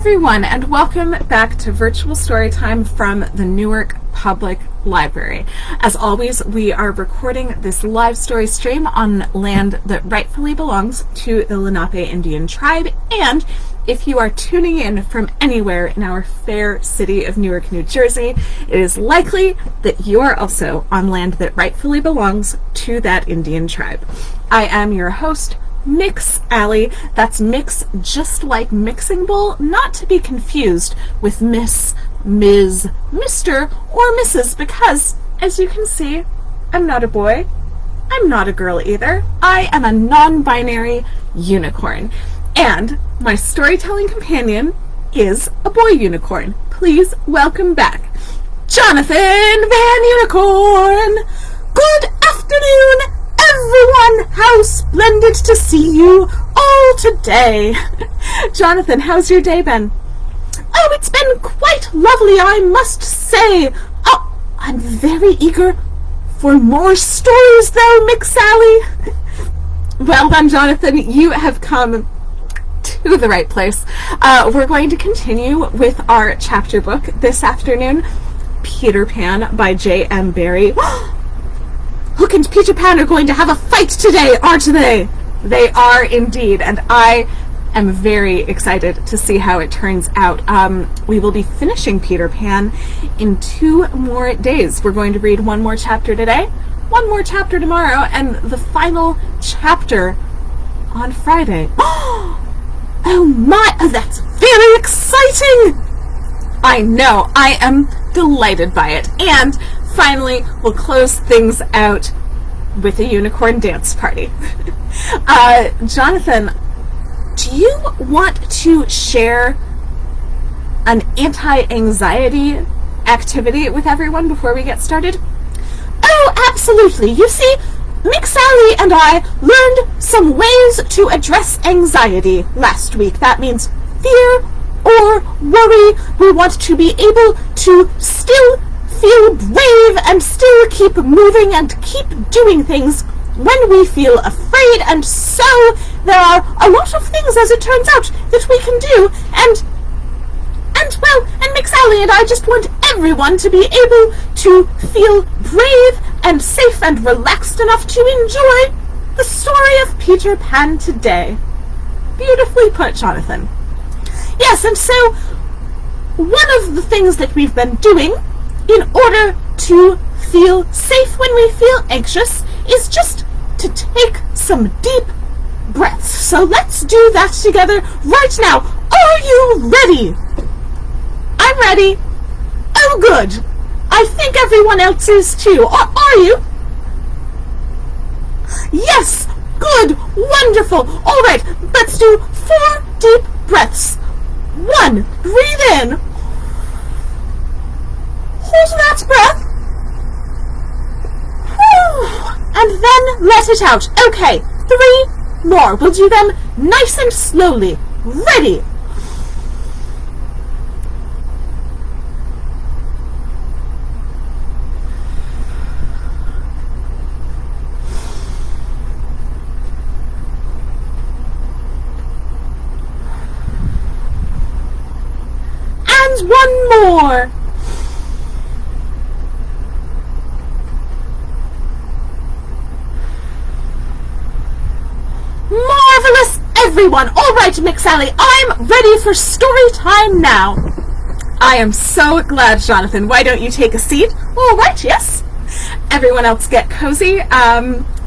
Everyone, and welcome back to Virtual Storytime from the Newark Public Library. As always, we are recording this live story stream on land that rightfully belongs to the Lenape Indian tribe, and if you are tuning in from anywhere in our fair city of Newark, New Jersey, it is likely that you are also on land that rightfully belongs to that Indian tribe. I am your host, Mix Alley. That's mix just like mixing bowl, not to be confused with Miss, Ms., Mr., or Mrs., because, as you can see, I'm not a boy. I'm not a girl either. I am a non-binary unicorn. And my storytelling companion is a boy unicorn. Please welcome back Jonathan Van Unicorn. Good afternoon, everyone! How splendid to see you all today. Jonathan, how's your day been? Oh, it's been quite lovely, I must say. Oh, I'm very eager for more stories, though, Mick Sally. Well then, Jonathan, you have come to the right place. We're going to continue with our chapter book this afternoon, Peter Pan by J.M. Barrie. Hook and Peter Pan are going to have a fight today, aren't they? They are indeed, and I am very excited to see how it turns out. We will be finishing Peter Pan in 2 more days. We're going to read 1 more chapter today, 1 more chapter tomorrow, and the final chapter on Friday. Oh my, that's very exciting! I know, I am delighted by it. And finally, we'll close things out with a unicorn dance party. Jonathan, do you want to share an anti-anxiety activity with everyone before we get started? Oh, absolutely. You see, Mick Sally and I learned some ways to address anxiety last week. That means fear or worry. We want to be able to still feel brave and still keep moving and keep doing things when we feel afraid, and so there are a lot of things, as it turns out, that we can do, and Mick Sally and I just want everyone to be able to feel brave and safe and relaxed enough to enjoy the story of Peter Pan today. Beautifully put, Jonathan. Yes, and so one of the things that we've been doing in order to feel safe when we feel anxious is just to take some deep breaths. So let's do that together right now. Are you ready? I'm ready. Oh, good. I think everyone else is too. Are you? Yes. Good. Wonderful. All right. Let's do 4 deep breaths. 1. Breathe in. Hold that breath. And then let it out. Okay. 3 more. We'll do them nice and slowly. Ready. And 1 more. Marvelous, everyone. All right, Mick Sally, I'm ready for story time now. I am so glad, Jonathan. Why don't you take a seat? All right, yes. Everyone else get cozy.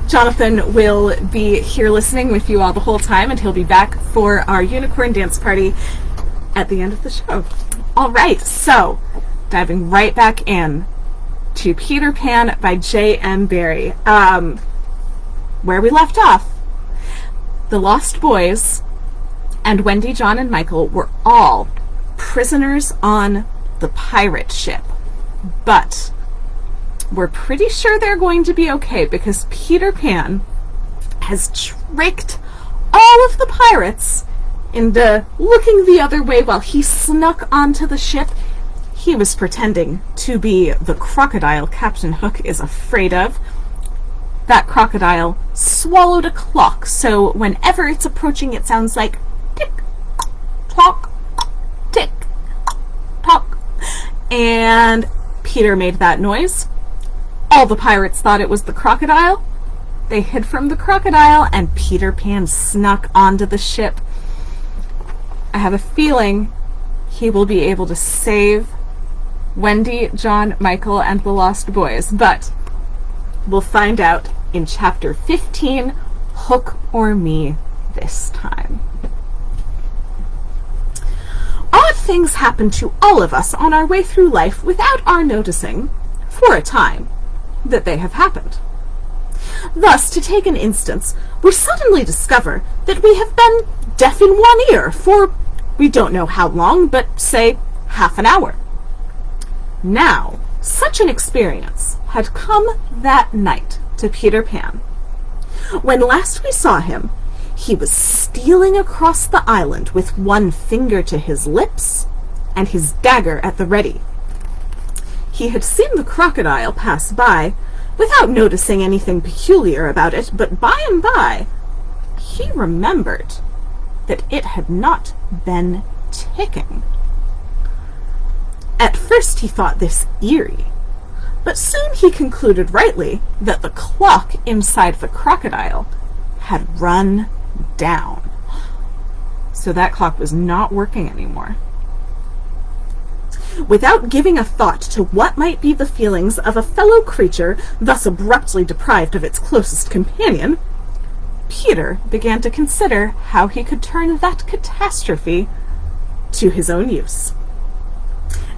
Jonathan will be here listening with you all the whole time, and he'll be back for our unicorn dance party at the end of the show. All right, so diving right back in to Peter Pan by J.M. Barrie. Where we left off, the Lost Boys and Wendy, John, and Michael were all prisoners on the pirate ship. But we're pretty sure they're going to be okay because Peter Pan has tricked all of the pirates into looking the other way while he snuck onto the ship. He was pretending to be the crocodile Captain Hook is afraid of. That crocodile swallowed a clock, so whenever it's approaching, it sounds like tick, clock, and Peter made that noise. All the pirates thought it was the crocodile. They hid from the crocodile, and Peter Pan snuck onto the ship. I have a feeling he will be able to save Wendy, John, Michael, and the Lost Boys, but we'll find out in Chapter 15, Hook or Me, this time. Odd things happen to all of us on our way through life without our noticing, for a time, that they have happened. Thus, to take an instance, we suddenly discover that we have been deaf in one ear for we don't know how long, but say half an hour. Now, such an experience had come that night to Peter Pan. When last we saw him, he was stealing across the island with one finger to his lips and his dagger at the ready. He had seen the crocodile pass by without noticing anything peculiar about it, but by and by he remembered that it had not been ticking. At first he thought this eerie, but soon he concluded rightly that the clock inside the crocodile had run down. So that clock was not working anymore. Without giving a thought to what might be the feelings of a fellow creature thus abruptly deprived of its closest companion, Peter began to consider how he could turn that catastrophe to his own use.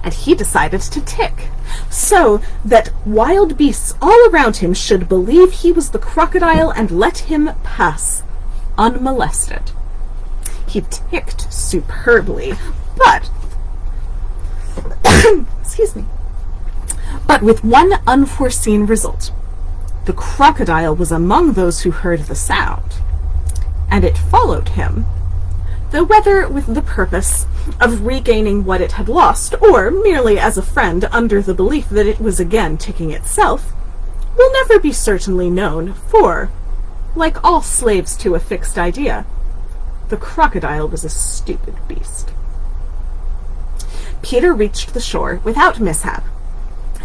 And he decided to tick, so that wild beasts all around him should believe he was the crocodile and let him pass unmolested. He ticked superbly, but excuse me, but with one unforeseen result. The crocodile was among those who heard the sound, and it followed him, though whether with the purpose of regaining what it had lost, or merely as a friend under the belief that it was again ticking itself, will never be certainly known, for, like all slaves to a fixed idea, the crocodile was a stupid beast. Peter reached the shore without mishap,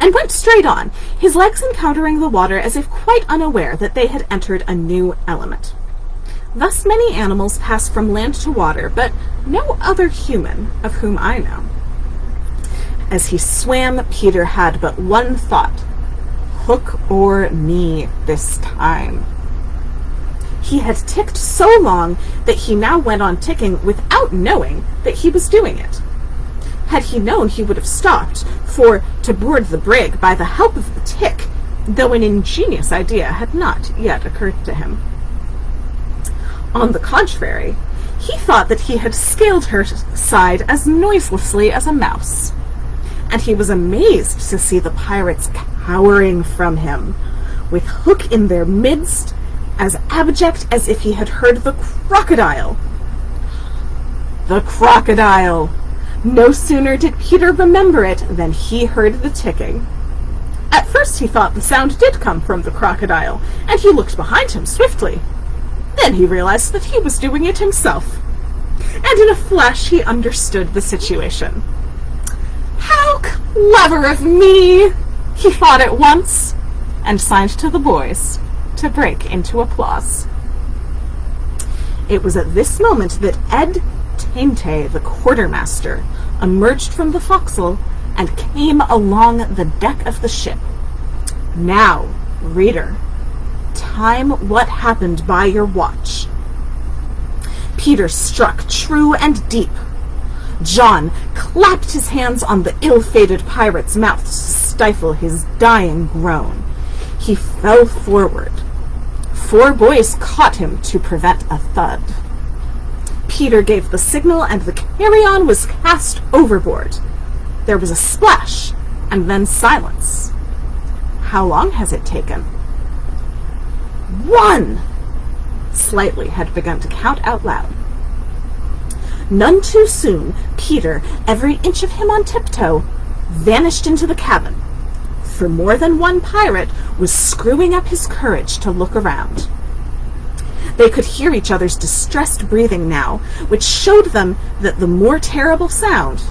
and went straight on, his legs encountering the water as if quite unaware that they had entered a new element. Thus many animals pass from land to water, but no other human of whom I know. As he swam, Peter had but one thought: hook or me this time. He had ticked so long that he now went on ticking without knowing that he was doing it. Had he known, he would have stopped, for to board the brig by the help of the tick, though an ingenious idea had not yet occurred to him. On the contrary, he thought that he had scaled her side as noiselessly as a mouse, and he was amazed to see the pirates cowering from him, with Hook in their midst, as abject as if he had heard the crocodile. The crocodile! No sooner did Peter remember it than he heard the ticking. At first he thought the sound did come from the crocodile, and he looked behind him swiftly. Then he realized that he was doing it himself, and in a flash he understood the situation. How clever of me, he thought at once, and signed to the boys to break into applause. It was at this moment that Ed Tainte, the quartermaster, emerged from the forecastle and came along the deck of the ship. Now, reader, time what happened by your watch. Peter struck true and deep. John clapped his hands on the ill-fated pirate's mouth to stifle his dying groan. He fell forward. 4 boys caught him to prevent a thud. Peter gave the signal, and the carry-on was cast overboard. There was a splash, and then silence. How long has it taken? 1! Slightly had begun to count out loud. None too soon, Peter, every inch of him on tiptoe, vanished into the cabin, for more than one pirate was screwing up his courage to look around. They could hear each other's distressed breathing now, which showed them that the more terrible sound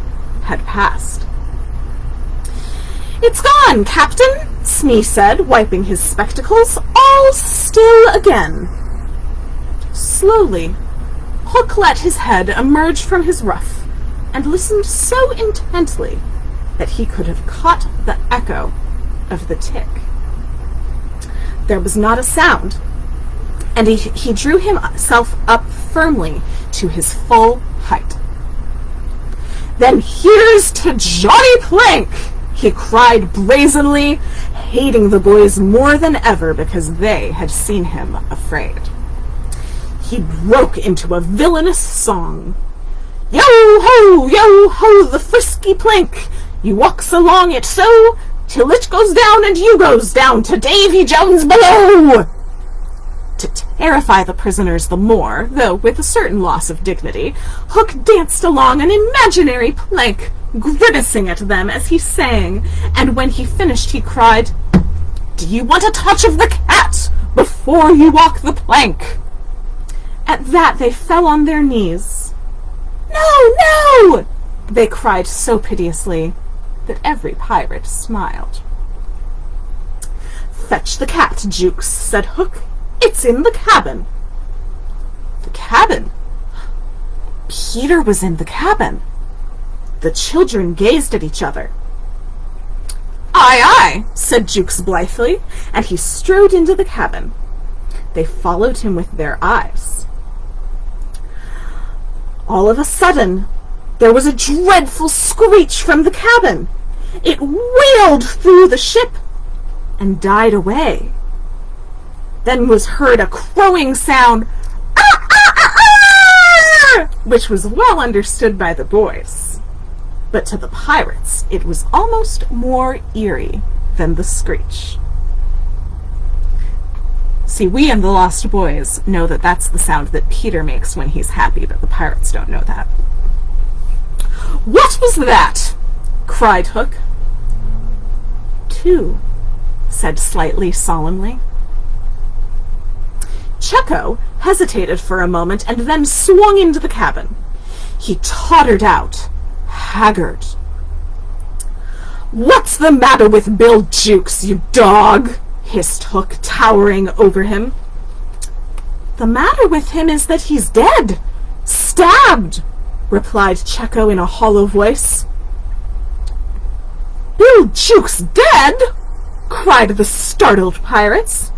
had passed. "It's gone, Captain," Smee said, wiping his spectacles. "All still again." Slowly, Hook let his head emerge from his ruff and listened so intently that he could have caught the echo of the tick. There was not a sound, and he drew himself up firmly to his full height. "Then here's to Johnny Plank!" he cried brazenly, hating the boys more than ever because they had seen him afraid. He broke into a villainous song. Yo ho, the frisky Plank, you walks along it so, till it goes down and you goes down to Davy Jones below. To terrify the prisoners the more, though with a certain loss of dignity, Hook danced along an imaginary plank, grimacing at them as he sang, and when he finished he cried, "Do you want a touch of the cat before you walk the plank?" At that they fell on their knees. No! They cried so piteously that every pirate smiled. "Fetch the cat, Jukes," said Hook. "It's in the cabin." The cabin? Peter was in the cabin. The children gazed at each other. Aye, said Jukes blithely, and he strode into the cabin. They followed him with their eyes. All of a sudden, there was a dreadful screech from the cabin. It wailed through the ship and died away. Then was heard a crowing sound, which was well understood by the boys. But to the pirates, it was almost more eerie than the screech. See, we and the Lost Boys know that that's the sound that Peter makes when he's happy, but the pirates don't know that. "What was that?" cried Hook. "Two," said Slightly solemnly. Checo hesitated for a moment and then swung into the cabin. He tottered out, haggard. "What's the matter with Bill Jukes, you dog?" hissed Hook, towering over him. "The matter with him is that he's dead. Stabbed," replied Checo in a hollow voice. "Bill Jukes dead?" cried the startled pirates.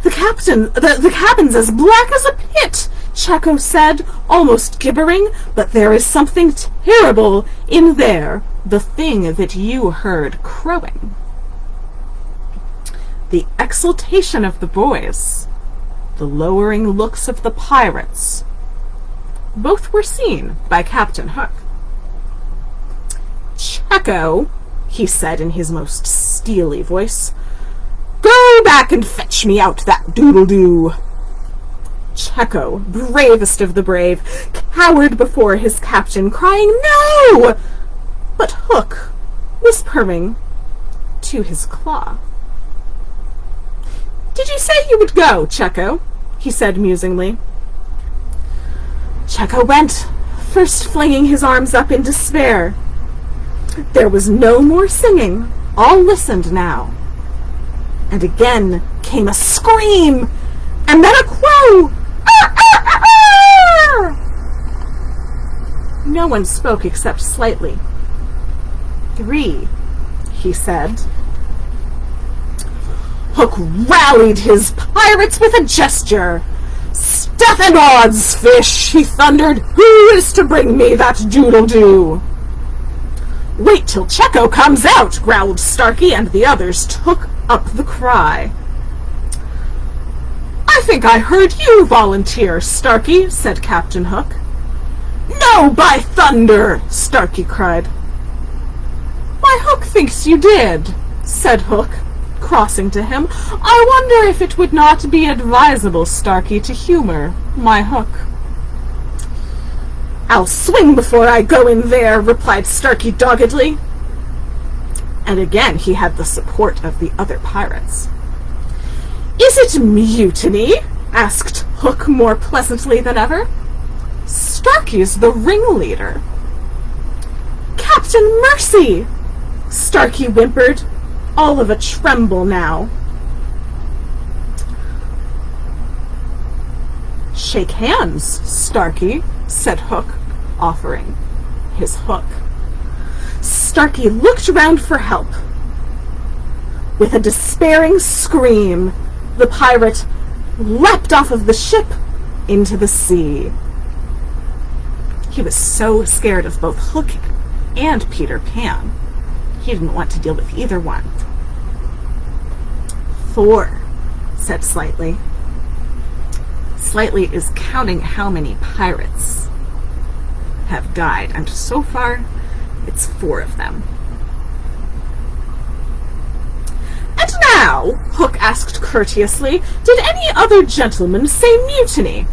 The cabin's as black as a pit," Checo said, almost gibbering, "but there is something terrible in there, the thing that you heard crowing." The exultation of the boys, the lowering looks of the pirates, both were seen by Captain Hook. "Checo," he said in his most steely voice, "go back and fetch me out that doodle-doo." Checo, bravest of the brave, cowered before his captain, crying, "No!" But Hook was purring to his claw. "Did you say you would go, Checo?" he said musingly. Checo went, first flinging his arms up in despair. There was no more singing. All listened now. And again came a scream, and then a crow. "Ah, ah, ah, ah!" No one spoke except Slightly. "3," he said. Hook rallied his pirates with a gesture. "Step and odds, fish," he thundered. "Who is to bring me that doodle-doo?" "Wait till Checo comes out," growled Starkey, and the others took up the cry. "I think I heard you volunteer, Starkey," said Captain Hook. "No, by thunder!" Starkey cried. "My Hook thinks you did," said Hook, crossing to him. "I wonder if it would not be advisable, Starkey, to humor my Hook." "I'll swing before I go in there," replied Starkey doggedly. And again he had the support of the other pirates. "Is it mutiny?" asked Hook more pleasantly than ever. "Starkey's the ringleader." "Captain Mercy!" Starkey whimpered, all of a tremble now. Shake hands, Starkey, said Hook, offering his hook. Starkey looked round for help. With a despairing scream, the pirate leapt off of the ship into the sea. He was so scared of both Hook and Peter Pan. He didn't want to deal with either one. 4, said Slightly. Slightly is counting how many pirates have died, and so far, it's 4 of them. And now, Hook asked courteously, did any other gentleman say mutiny?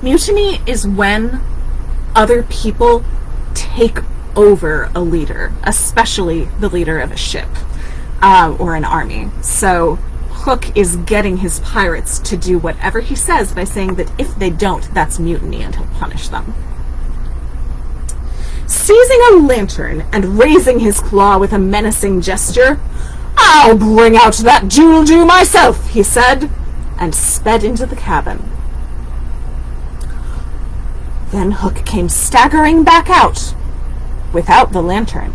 Mutiny is when other people take over a leader, especially the leader of a ship or an army. So Hook is getting his pirates to do whatever he says by saying that if they don't, that's mutiny, and he'll punish them. Seizing a lantern and raising his claw with a menacing gesture, I'll bring out that doodle-doo myself, he said, and sped into the cabin. Then Hook came staggering back out, without the lantern.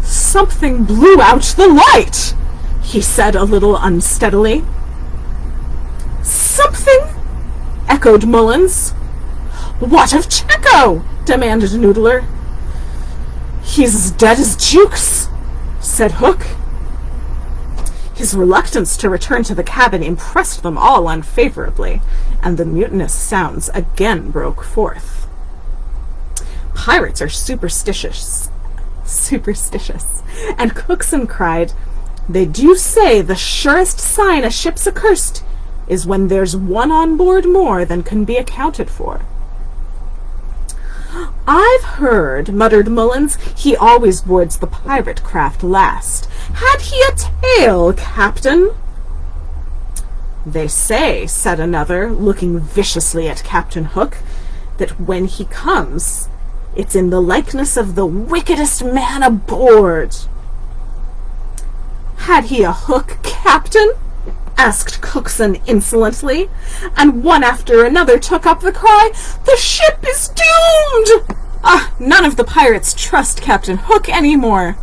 Something blew out the light, he said a little unsteadily. Something? Echoed Mullins. What of Checo? Demanded Noodler. He's as dead as Jukes, said Hook. His reluctance to return to the cabin impressed them all unfavorably, and the mutinous sounds again broke forth. Pirates are superstitious, and Cookson cried, they do say the surest sign a ship's accursed is when there's one on board more than can be accounted for. I've heard, muttered Mullins, he always boards the pirate craft last. Had he a tail, Captain? They say, said another, looking viciously at Captain Hook, that when he comes, it's in the likeness of the wickedest man aboard. Had he a hook, Captain? Asked Cookson insolently, and one after another took up the cry, the ship is doomed! None of the pirates trust Captain Hook anymore.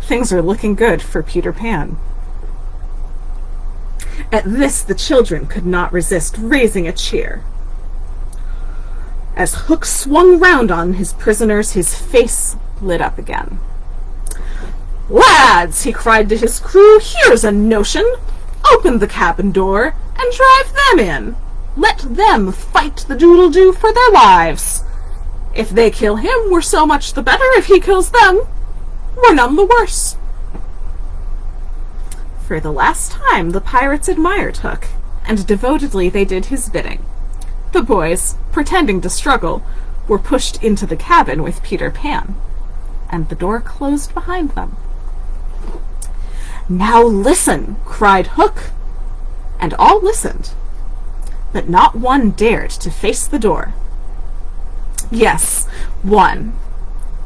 Things are looking good for Peter Pan. At this, the children could not resist raising a cheer. As Hook swung round on his prisoners, his face lit up again. Lads, he cried to his crew, here's a notion. Open the cabin door and drive them in. Let them fight the doodle-doo for their lives. If they kill him, we're so much the better. If he kills them, we're none the worse. For the last time, the pirates admired Hook, and devotedly they did his bidding. The boys, pretending to struggle, were pushed into the cabin with Peter Pan, and the door closed behind them. Now listen, cried Hook, and all listened, but not one dared to face the door. Yes, one,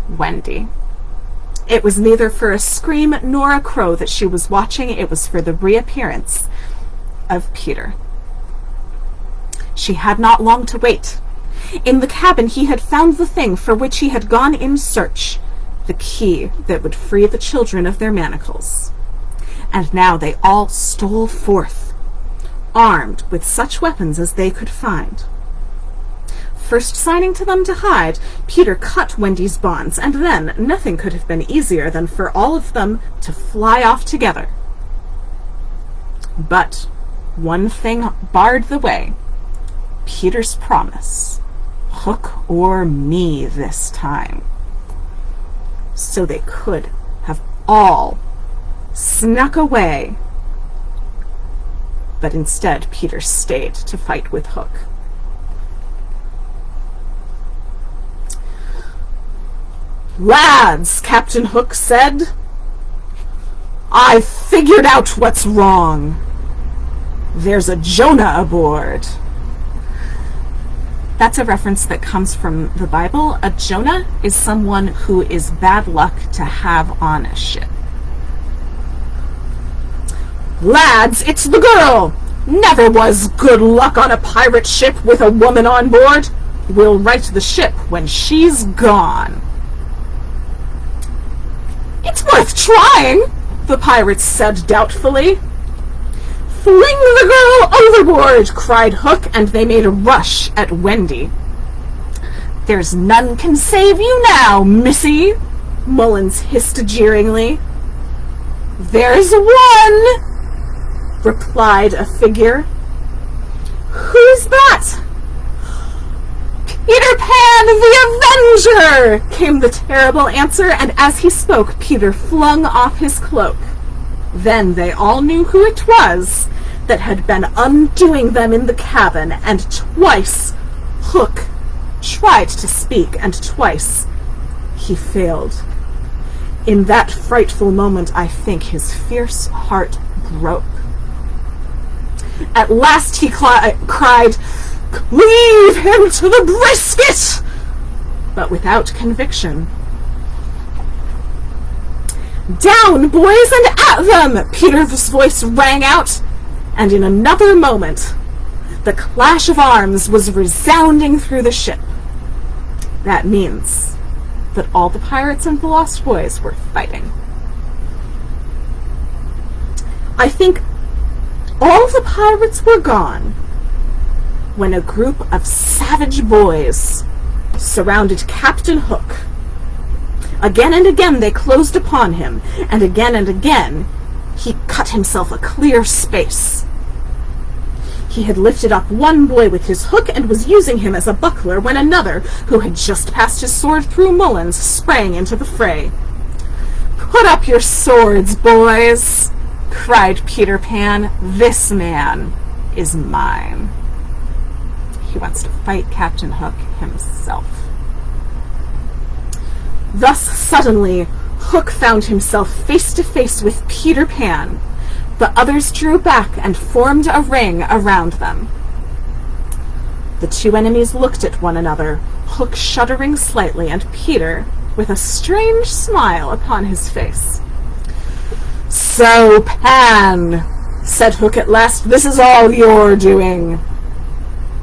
Wendy. It was neither for a scream nor a crow that she was watching, it was for the reappearance of Peter. She had not long to wait. In the cabin he had found the thing for which he had gone in search, the key that would free the children of their manacles. And now they all stole forth, armed with such weapons as they could find. First signing to them to hide, Peter cut Wendy's bonds, and then nothing could have been easier than for all of them to fly off together. But one thing barred the way. Peter's promise. Hook or me this time. So they could have all snuck away. But instead, Peter stayed to fight with Hook. Lads, Captain Hook said, I've figured out what's wrong. There's a Jonah aboard. That's a reference that comes from the Bible. A Jonah is someone who is bad luck to have on a ship. Lads, it's the girl! Never was good luck on a pirate ship with a woman on board. We'll right the ship when she's gone. It's worth trying, the pirates said doubtfully. Fling the girl overboard, cried Hook, and they made a rush at Wendy. There's none can save you now, missy, Mullins hissed jeeringly. There's one, replied a figure. Who's that? Peter Pan the Avenger, came the terrible answer, and as he spoke, Peter flung off his cloak. Then they all knew who it was that had been undoing them in the cabin, and twice Hook tried to speak, and twice he failed. In that frightful moment, I think his fierce heart broke. At last he cried, "Cleave him to the brisket!" but without conviction. Down, boys, and at them! Peter's voice rang out, and in another moment, the clash of arms was resounding through the ship. That means that all the pirates and the Lost Boys were fighting. I think all the pirates were gone when a group of savage boys surrounded Captain Hook. Again and again they closed upon him, and again he cut himself a clear space. He had lifted up one boy with his hook and was using him as a buckler when another, who had just passed his sword through Mullins, sprang into the fray. "Put up your swords, boys!" cried Peter Pan. "This man is mine." He wants to fight Captain Hook himself. Thus suddenly, Hook found himself face to face with Peter Pan. The others drew back and formed a ring around them. The two enemies looked at one another, Hook shuddering slightly, and Peter with a strange smile upon his face. "So, Pan," said Hook at last, "this is all your doing."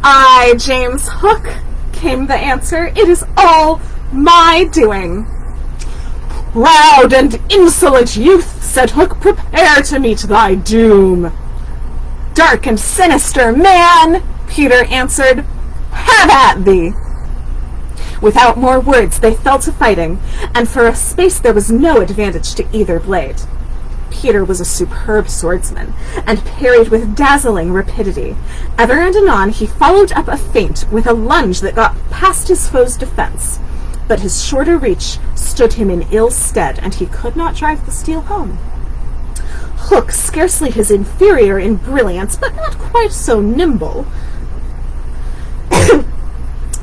"Aye, James Hook," came the answer, "it is all my doing." "Proud and insolent youth," said Hook, "prepare to meet thy doom." "Dark and sinister man," Peter answered, "have at thee." Without more words, they fell to fighting, and for a space there was no advantage to either blade. Peter was a superb swordsman, and parried with dazzling rapidity. Ever and anon he followed up a feint with a lunge that got past his foe's defense, but his shorter reach stood him in ill stead, and he could not drive the steel home. Hook, scarcely his inferior in brilliance, but not quite so nimble,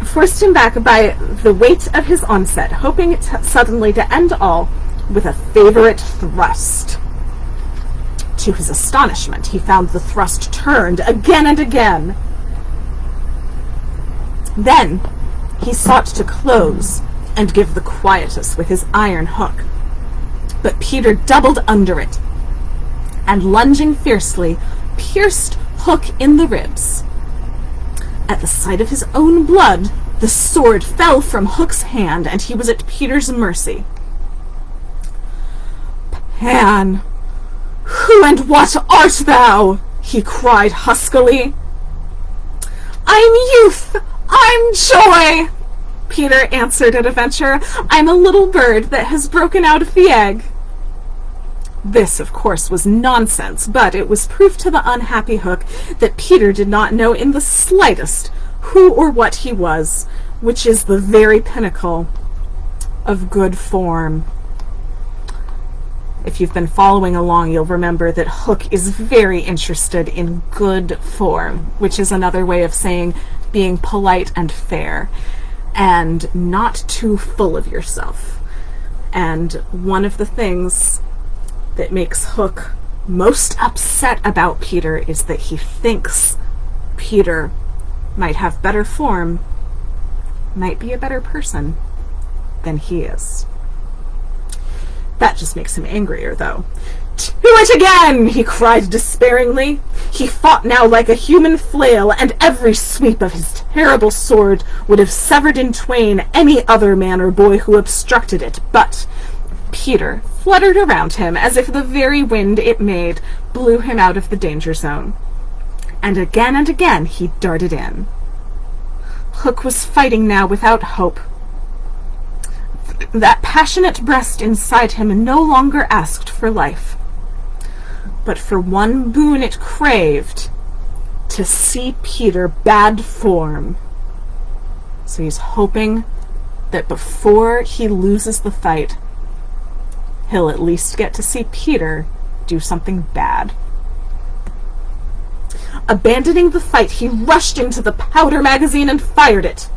forced him back by the weight of his onset, hoping suddenly to end all with a favorite thrust. To his astonishment, he found the thrust turned again and again. Then he sought to close and give the quietus with his iron hook, but Peter doubled under it, and lunging fiercely, pierced Hook in the ribs. At the sight of his own blood, the sword fell from Hook's hand, and he was at Peter's mercy. "Pan, who and what art thou?" he cried huskily. "I'm youth, I'm joy," Peter answered at a venture. "I'm a little bird that has broken out of the egg." This, of course, was nonsense, but it was proof to the unhappy Hook that Peter did not know in the slightest who or what he was, which is the very pinnacle of good form. If you've been following along, you'll remember that Hook is very interested in good form, which is another way of saying being polite and fair, and not too full of yourself. And one of the things that makes Hook most upset about Peter is that he thinks Peter might have better form might be a better person than he is. That just makes him angrier, though. "To it again!" he cried despairingly. He fought now like a human flail, and every sweep of his terrible sword would have severed in twain any other man or boy who obstructed it. But Peter fluttered around him as if the very wind it made blew him out of the danger zone. And again he darted in. Hook was fighting now without hope. That passionate breast inside him no longer asked for life, but for one boon it craved: to see Peter bad form. So he's hoping that before he loses the fight, he'll at least get to see Peter do something bad. Abandoning the fight, he rushed into the powder magazine and fired it.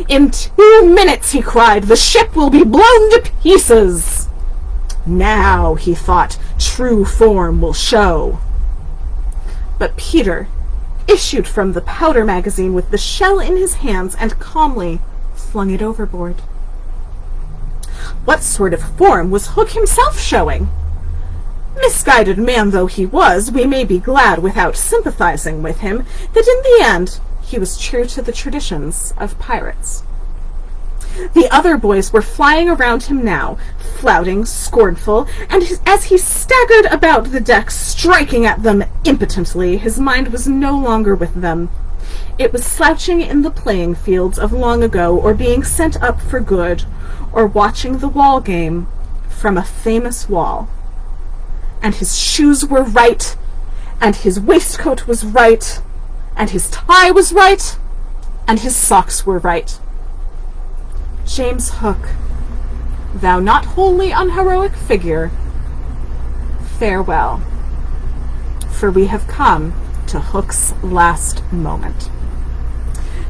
"In 2 minutes," he cried, "the ship will be blown to pieces." Now, he thought, true form will show. But Peter issued from the powder magazine with the shell in his hands and calmly flung it overboard. What sort of form was Hook himself showing? Misguided man though he was, we may be glad, without sympathizing with him, that in the end he was true to the traditions of pirates. The other boys were flying around him now, flouting, scornful, and as he staggered about the deck, striking at them impotently, his mind was no longer with them. It was slouching in the playing fields of long ago, or being sent up for good, or watching the wall game from a famous wall. And his shoes were right, and his waistcoat was right, and his tie was right, and his socks were right. James Hook, thou not wholly unheroic figure, farewell, for we have come to Hook's last moment.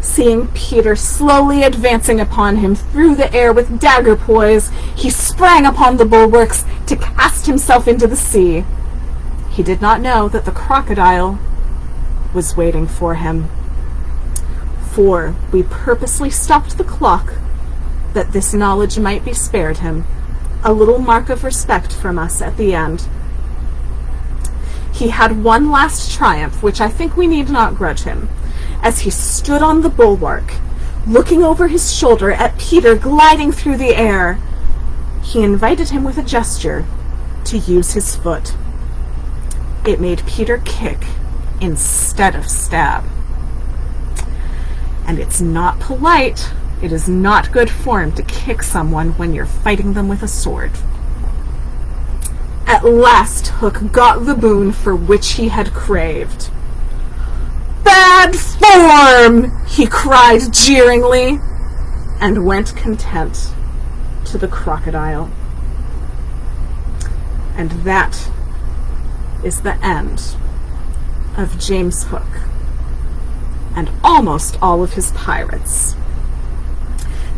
Seeing Peter slowly advancing upon him through the air with dagger poise, he sprang upon the bulwarks to cast himself into the sea. He did not know that the crocodile was waiting for him. For we purposely stopped the clock that this knowledge might be spared him, a little mark of respect from us at the end. He had one last triumph, which I think we need not grudge him. As he stood on the bulwark, looking over his shoulder at Peter gliding through the air, he invited him with a gesture to use his foot. It made Peter kick instead of stab. And it's not polite, it is not good form to kick someone when you're fighting them with a sword. At last Hook got the boon for which he had craved. "Bad form!" he cried jeeringly, and went content to the crocodile. And that is the end of James Hook and almost all of his pirates.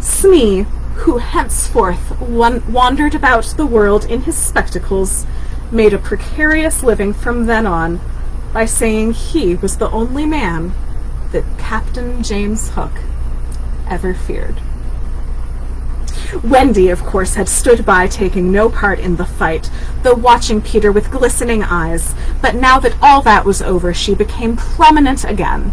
Smee, who henceforth wandered about the world in his spectacles, made a precarious living from then on by saying he was the only man that Captain James Hook ever feared. Wendy, of course, had stood by, taking no part in the fight, though watching Peter with glistening eyes, but now that all that was over, she became prominent again.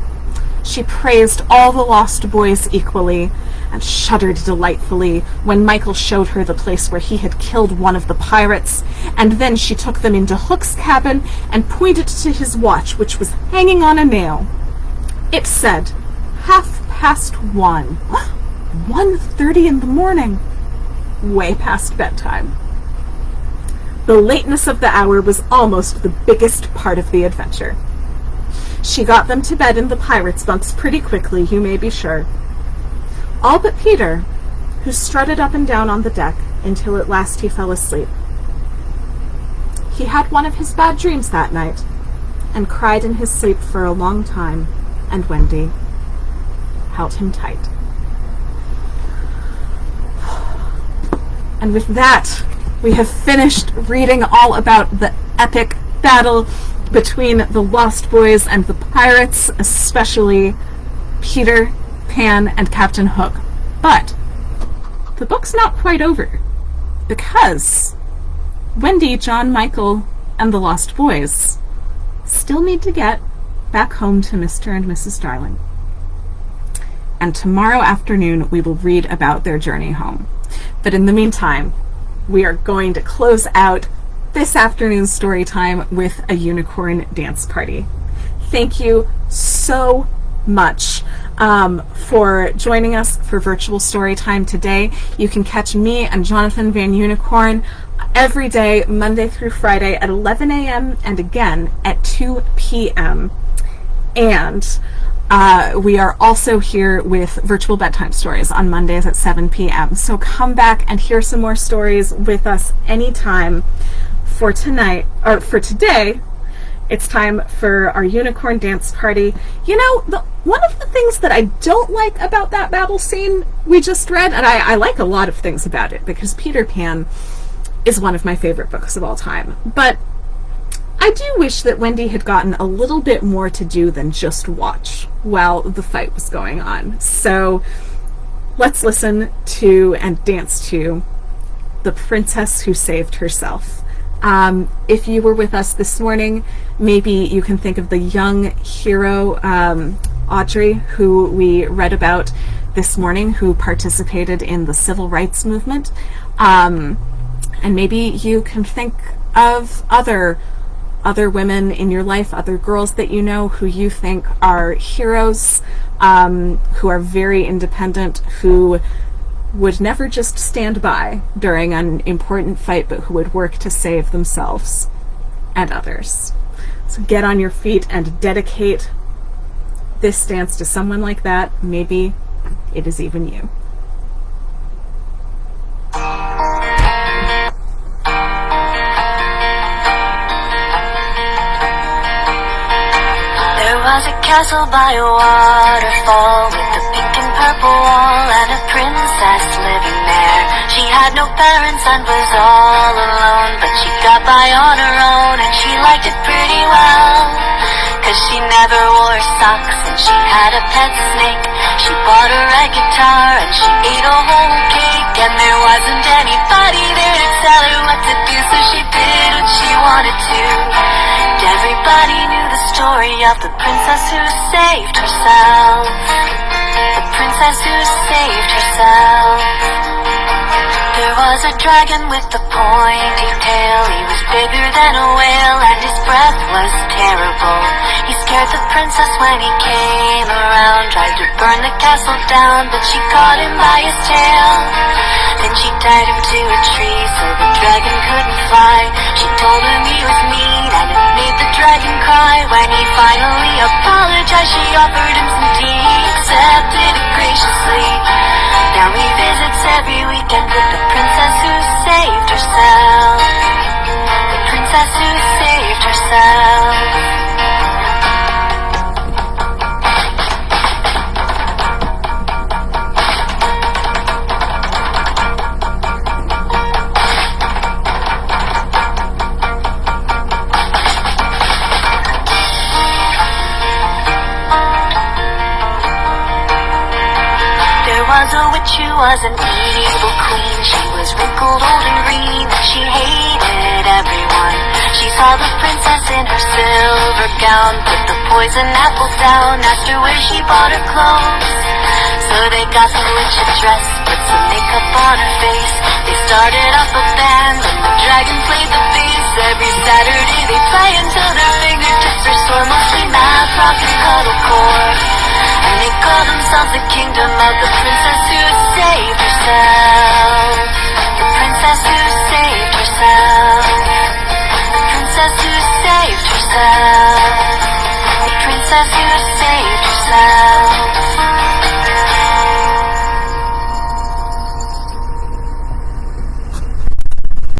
She praised all the lost boys equally, and shuddered delightfully when Michael showed her the place where he had killed one of the pirates, and then she took them into Hook's cabin and pointed to his watch, which was hanging on a nail. It said 1:30 1:30 in the morning, way past bedtime. The lateness of the hour was almost the biggest part of the adventure. She got them to bed in the pirates' bunks pretty quickly, you may be sure. All but Peter, who strutted up and down on the deck until at last he fell asleep. He had one of his bad dreams that night, and cried in his sleep for a long time, and Wendy held him tight. And with that, we have finished reading all about the epic battle between the Lost Boys and the pirates, especially Peter Pan, and Captain Hook. But the book's not quite over, because Wendy, John, Michael, and the Lost Boys still need to get back home to Mr. and Mrs. Darling. And tomorrow afternoon we will read about their journey home. But in the meantime, we are going to close out this afternoon's story time with a unicorn dance party. Thank you so much for joining us for virtual story time today. You can catch me and Jonathan Van Unicorn every day, Monday through Friday at 11 a.m. and again at 2 p.m. And we are also here with virtual bedtime stories on Mondays at 7 p.m. So come back and hear some more stories with us anytime. For tonight, or for today, it's time for our unicorn dance party. You know, one of the things that I don't like about that battle scene we just read, and I like a lot of things about it because Peter Pan is one of my favorite books of all time, but I do wish that Wendy had gotten a little bit more to do than just watch while the fight was going on. So let's listen to and dance to The Princess Who Saved Herself. If you were with us this morning, maybe you can think of the young hero, Audrey, who we read about this morning, who participated in the civil rights movement. And maybe you can think of other women in your life, other girls that you know who you think are heroes, who are very independent, who would never just stand by during an important fight, but who would work to save themselves and others. So get on your feet and dedicate this dance to someone like that. Maybe it is even you. There was a castle by a waterfall with a pink and purple wall and a princess living there. She had no parents and was all alone, but she got by on her own and she liked it pretty well. 'Cause she never wore socks and she had a pet snake. She bought her a guitar and she ate a whole cake. And there wasn't anybody there to tell her what to do, so she did what she wanted to. Everybody knew the story of the princess who saved herself. The princess who saved herself. There was a dragon with a pointy tail. He was bigger than a whale and his breath was terrible. He scared the princess when he came around. Tried to burn the castle down, but she caught him by his tail. Then she tied him to a tree so the dragon couldn't fly. She told him he was mean and it made the dragon cry. When he finally apologized, she offered him some tea. He accepted it graciously. Now he visits every weekend with the princess who saved herself. The princess who saved herself. A witch who was an evil queen. She was wrinkled, old and green, and she hated everyone. She saw the princess in her silver gown, put the poison apple down, asked her where she bought her clothes. So they got the witch a dress, put some makeup on her face. They started up a band and the dragon played the bass. Every Saturday they play until their fingertips are sore, mostly math, rock, and cuddlecore. And they call themselves the kingdom of the princess who saved herself. The princess who saved herself. The princess who saved herself. The princess who saved herself.